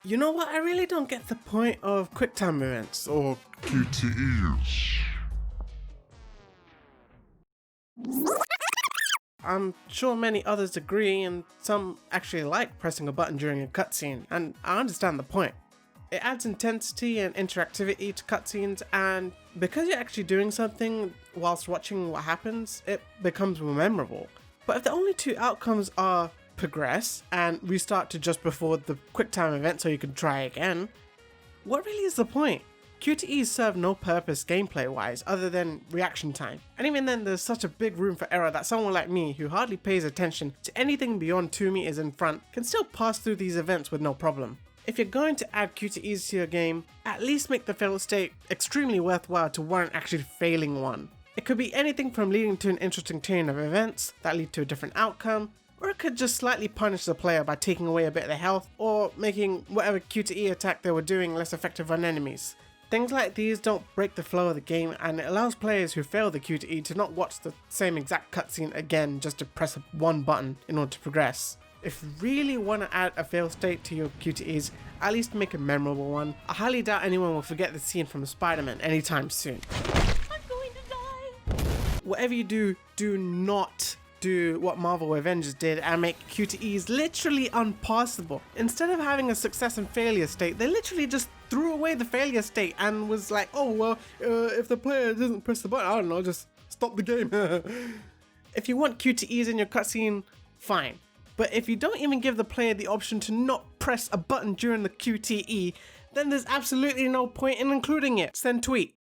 You know what, I really don't get the point of QuickTime events or QTEs. I'm sure many others agree, and some actually like pressing a button during a cutscene, and I understand the point. It adds intensity and interactivity to cutscenes, and because you're actually doing something whilst watching what happens, it becomes more memorable. But if the only two outcomes are progress and restart to just before the QuickTime event so you can try again, what really is the point? QTEs serve no purpose gameplay wise other than reaction time, and even then there's such a big room for error that someone like me who hardly pays attention to anything beyond 2 meters in front can still pass through these events with no problem. If you're going to add QTEs to your game, at least make the fail state extremely worthwhile to warrant actually failing one. It could be anything from leading to an interesting chain of events that lead to a different outcome, or it could just slightly punish the player by taking away a bit of their health or making whatever QTE attack they were doing less effective on enemies. Things like these don't break the flow of the game, and it allows players who fail the QTE to not watch the same exact cutscene again just to press one button in order to progress. If you really want to add a fail state to your QTEs, at least make a memorable one. I highly doubt anyone will forget the scene from Spider-Man anytime soon. I'm going to die! Whatever you do, do not do what Marvel Avengers did and make QTEs literally unpassable. Instead of having a success and failure state, they literally just threw away the failure state and was like, oh well, if the player doesn't press the button, I don't know, just stop the game. If you want QTEs in your cutscene, fine. But if you don't even give the player the option to not press a button during the QTE, then there's absolutely no point in including it. Send tweet.